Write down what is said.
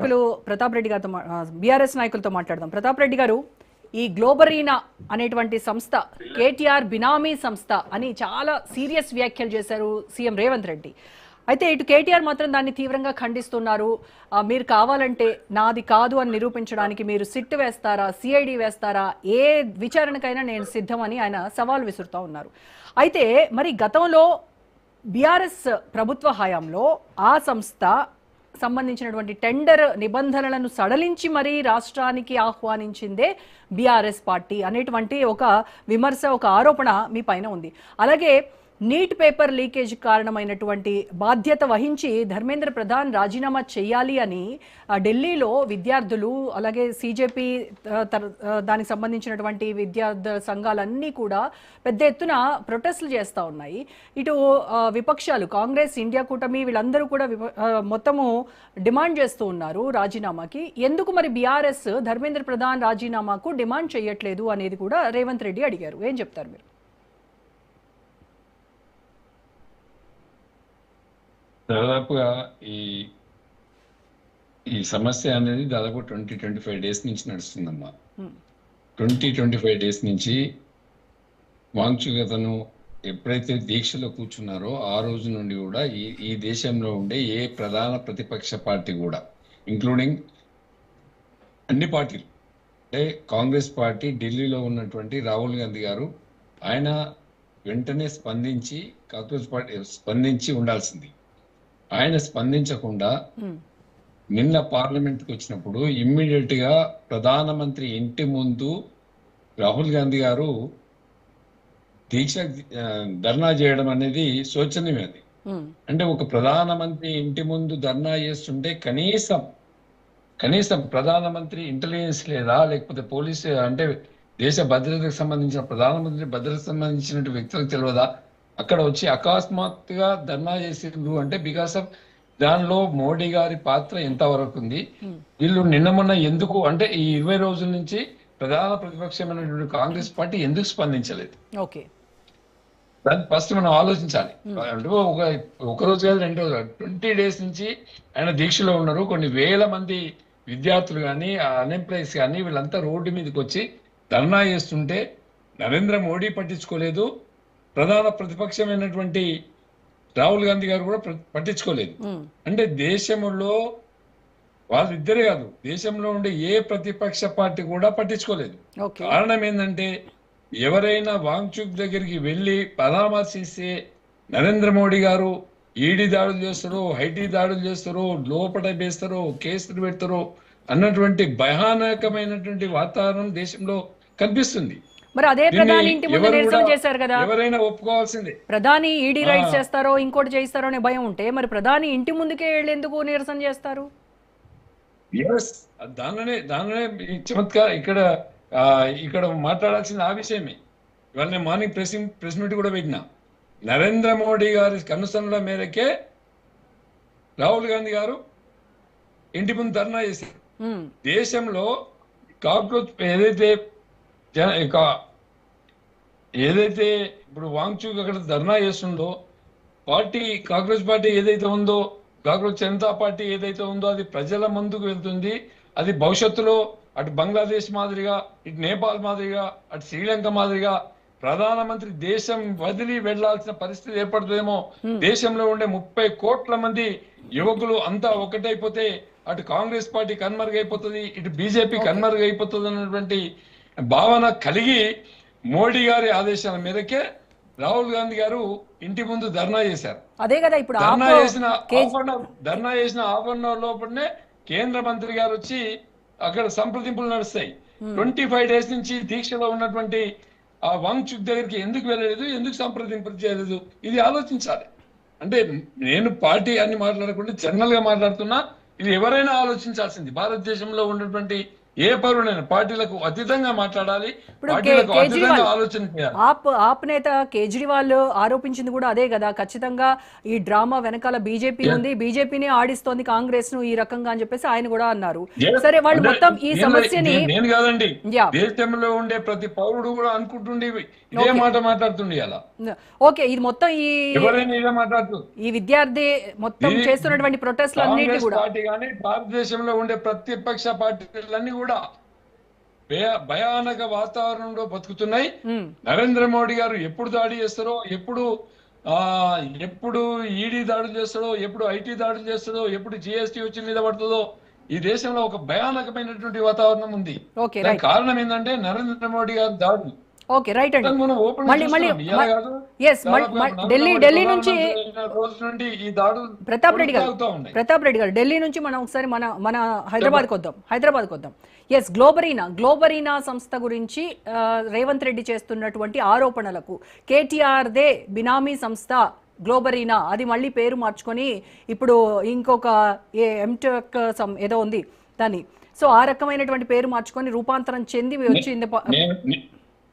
నాయకులు ప్రతాప్ రెడ్డి గారితో బీఆర్ఎస్ నాయకులతో మాట్లాడదాం. ప్రతాప్ రెడ్డి గారు, ఈ గ్లోబరీనా అనేటువంటి సంస్థ కేటీఆర్ బినామీ సంస్థ అని చాలా సీరియస్ వ్యాఖ్యలు చేశారు సీఎం రేవంత్ రెడ్డి. అయితే ఇటు కేటీఆర్ మాత్రం దాన్ని తీవ్రంగా ఖండిస్తున్నారు. మీరు కావాలంటే నాది కాదు అని నిరూపించడానికి మీరు సిట్ వేస్తారా, సిఐడి వేస్తారా, ఏ విచారణకైనా నేను సిద్ధమని ఆయన సవాల్ విసురుతూ ఉన్నారు. అయితే మరి గతంలో బీఆర్ఎస్ ప్రభుత్వ హయాంలో ఆ సంస్థ సంబంధించినటువంటి టెండర్ నిబంధనలను సడలించి మరీ రాష్ట్రానికి ఆహ్వానించిందే బీఆర్ఎస్ పార్టీ అనేటువంటి ఒక విమర్శ, ఒక ఆరోపణ మీ పైన ఉంది. అలాగే నీట్ పేపర్ లీకేజ్ కారణమైనటువంటి బాధ్యత వహించి ధర్మేంద్ర ప్రధాన్ రాజీనామా చేయాలి అని ఢిల్లీలో విద్యార్థులు, అలాగే సిజేపీ దానికి సంబంధించినటువంటి విద్యార్థి సంఘాలన్నీ కూడా పెద్ద ఎత్తున ప్రొటెస్టులు చేస్తూ ఉన్నాయి. ఇటు విపక్షాలు కాంగ్రెస్, ఇండియా కూటమి వీళ్ళందరూ కూడా మొత్తము డిమాండ్ చేస్తూ ఉన్నారు రాజీనామాకి. ఎందుకు మరి బీఆర్ఎస్ ధర్మేంద్ర ప్రధాన్ రాజీనామాకు డిమాండ్ చేయట్లేదు అనేది కూడా రేవంత్ రెడ్డి అడిగారు. ఏం చెప్తారు మీరు? దాదాపుగా ఈ ఈ సమస్య అనేది దాదాపు 20-25 డేస్ నుంచి నడుస్తుందమ్మా. 20-25 డేస్ నుంచి వాంగ్చుగతను ఎప్పుడైతే దీక్షలో కూర్చున్నారో ఆ రోజు నుండి కూడా ఈ దేశంలో ఉండే ఏ ప్రధాన ప్రతిపక్ష పార్టీ కూడా, ఇంక్లూడింగ్ అన్ని పార్టీలు, అంటే కాంగ్రెస్ పార్టీ ఢిల్లీలో ఉన్నటువంటి రాహుల్ గాంధీ గారు, ఆయన వెంటనే స్పందించి కాంగ్రెస్ పార్టీ స్పందించి ఉండాల్సింది. ఆయన స్పందించకుండా నిన్న పార్లమెంట్కి వచ్చినప్పుడు ఇమ్మీడియట్ గా ప్రధానమంత్రి ఇంటి ముందు రాహుల్ గాంధీ గారు దీక్ష ధర్నా చేయడం అనేది శోచనీయం. అది అంటే ఒక ప్రధానమంత్రి ఇంటి ముందు ధర్నా చేస్తుంటే కనీసం ప్రధానమంత్రి ఇంటెలిజెన్స్ లేదా, లేకపోతే పోలీసు అంటే దేశ భద్రతకు సంబంధించిన ప్రధానమంత్రి భద్రతకు సంబంధించిన వ్యక్తులకు తెలియదా? అక్కడ వచ్చి అకస్మాత్తుగా ధర్నా చేసిండ్రు అంటే బికాస్ ఆఫ్ దానిలో మోడీ గారి పాత్ర ఎంతవరకు ఉంది. వీళ్ళు నిన్న మొన్న ఎందుకు అంటే ఈ 20 రోజుల నుంచి ప్రధాన ప్రతిపక్షమైనటువంటి కాంగ్రెస్ పార్టీ ఎందుకు స్పందించలేదు? దాన్ని ఫస్ట్ మనం ఆలోచించాలి. అంటే ఒక రోజు కాదు, 2 రోజులు, 20 డేస్ నుంచి ఆయన దీక్షలో ఉన్నారు. కొన్ని వేల మంది విద్యార్థులు కానీ, అన్ఎంప్లాయీస్ కానీ వీళ్ళంతా రోడ్డు మీదకి వచ్చి ధర్నా చేస్తుంటే నరేంద్ర మోడీ పట్టించుకోలేదు, ప్రధాన ప్రతిపక్షమైనటువంటి రాహుల్ గాంధీ గారు కూడా పట్టించుకోలేదు. అంటే దేశంలో వాళ్ళిద్దరే కాదు, దేశంలో ఉండే ఏ ప్రతిపక్ష పార్టీ కూడా పట్టించుకోలేదు. కారణం ఏంటంటే ఎవరైనా వాంగ్చుక్ దగ్గరికి వెళ్ళి పరామర్శిస్తే నరేంద్ర మోడీ గారు ఈడీ దాడులు చేస్తారో, ఐటీ దాడులు చేస్తారో, లోపల వేస్తారో, కేసులు పెడతారో అన్నటువంటి భయానకమైనటువంటి వాతావరణం దేశంలో కనిపిస్తుంది. మరి అదే ప్రధాని ఇంటి ముందు నిరసన చేశారు కదా, ఎవరైనా ఒప్పుకోవాల్సిందే. ప్రధాని ఈడీ రైట్స్ చేస్తారో ఇంకోటి చేస్తారో అనే భయం ఉంటే మరి ప్రధాని ఇంటి ముందుకే వెళ్ళేందుకు నిరసన చేస్తారు? దానినే చమత్కారం ఇక్కడ మాట్లాడాల్సింది ఆ విషయమే. ఇవాళ నేను మార్నింగ్ ప్రెస్ మీట్ కూడా పెట్టినా. నరేంద్ర మోడీ గారి కనుసనల మేరకే రాహుల్ గాంధీ గారు ఇంటి ముందు ధర్నా చేశారు. దేశంలో కాక్రోచ్ ఏదైతే ఇప్పుడు వాంగ్చుక్ అక్కడ ధర్నా చేస్తుందో పార్టీ, కాంగ్రెస్ పార్టీ ఏదైతే ఉందో, కాంగ్రెస్ జనతా పార్టీ ఏదైతే ఉందో అది ప్రజల ముందుకు వెళ్తుంది. అది భవిష్యత్తులో అటు బంగ్లాదేశ్ మాదిరిగా, ఇటు నేపాల్ మాదిరిగా, అటు శ్రీలంక మాదిరిగా ప్రధానమంత్రి దేశం వదిలి వెళ్లాల్సిన పరిస్థితి ఏర్పడుతుందేమో. దేశంలో ఉండే 30 కోట్ల మంది యువకులు అంతా ఒకటైపోతే అటు కాంగ్రెస్ పార్టీ కనుమరుగైపోతుంది, ఇటు బీజేపీ కనుమరుగైపోతుంది అన్నటువంటి భావన కలిగి మోడీ గారి ఆదేశాల మేరకే రాహుల్ గాంధీ గారు ఇంటి ముందు ధర్నా చేశారు. అదే కదా ఇప్పుడు ధర్నా చేసిన హాఫ్ అన్ అవర్ లోపలనే కేంద్ర మంత్రి గారు వచ్చి అక్కడ సంప్రదింపులు నడుస్తాయి. 25 డేస్ నుంచి దీక్షలో ఉన్నటువంటి ఆ వాంగ్చుక్ దగ్గరికి ఎందుకు వెళ్ళలేదు, ఎందుకు సంప్రదింపులు చేయలేదు? ఇది ఆలోచించాలి. అంటే నేను పార్టీ అని మాట్లాడకుండా జనరల్ గా మాట్లాడుతున్నా. ఇది ఎవరైనా ఆలోచించాల్సింది. భారతదేశంలో ఉన్నటువంటి ఏ పౌరుడైనా పార్టీలకు అతీతంగా మాట్లాడాలి, ఇప్పుడు పార్టీలకు కేజ్రీవాల్ అతీతంగా ఆలోచన చేయాలి. ఆప్ నేత కేజ్రీవాల్ ఆరోపించింది కూడా అదే కదా, ఖచ్చితంగా ఈ డ్రామా వెనకాల బీజేపీ ఉంది, బీజేపీని ఆడిస్తోంది కాంగ్రెస్ ను ఈ రకంగా అని చెప్పేసి ఆయన కూడా అన్నారు. సరే, వాళ్ళు మొత్తం ఈ సమస్యని నేను కాదండి, యా దేశంలో ఉండే ప్రతి పౌరుడు కూడా అనుకుంటుండే ఇదే మాట మాట్లాడుతుండే. అలా ఓకే, ఇది మొత్తం ఈ ఎవరైనా ఇదే మాట్లాడుతూ ఈ విద్యార్థి మొత్తం చేస్తున్నటువంటి ప్రొటెస్ట్లు అన్నిటి కాంగ్రెస్ కూడా పార్టీ కానీ భారతదేశంలో ఉండే ప్రతిపక్ష పార్టీలన్నీ కూడా భయానక వాతావరణంలో బతుకుతున్నాయి. నరేంద్ర మోడీ గారు ఎప్పుడు దాడి చేస్తారో, ఎప్పుడు ఈడీ దాడులు చేస్తాడో, ఎప్పుడు ఐటీ దాడులు చేస్తాడో, ఎప్పుడు జిఎస్టీ వచ్చి మీద పడుతుందో, ఈ దేశంలో ఒక భయానకమైనటువంటి వాతావరణం ఉంది. ఓకే, దానికి కారణం ఏంటంటే నరేంద్ర మోడీ గారు దాడులు. ఓకే, రైట్ అండి. మనం ఓపెన్ మళ్ళీ ఎస్ ఢిల్లీ నుంచి రోజు నుండి ఈ దాడులు ప్రతాప్ రెడ్డి గారు ఢిల్లీ నుంచి మనం ఒకసారి మన హైదరాబాద్కి వద్దాం. ఎస్, గ్లోబరీనా సంస్థ గురించి రేవంత్ రెడ్డి చేస్తున్నటువంటి ఆరోపణలకు కేటీఆర్ దే బినామీ సంస్థ గ్లోబరీనా, అది మళ్ళీ పేరు మార్చుకొని ఇప్పుడు ఇంకొక ఎంటెక్ ఏదో ఉంది దాన్ని, సో ఆ రకమైనటువంటి పేరు మార్చుకొని రూపాంతరం చెంది వచ్చింది.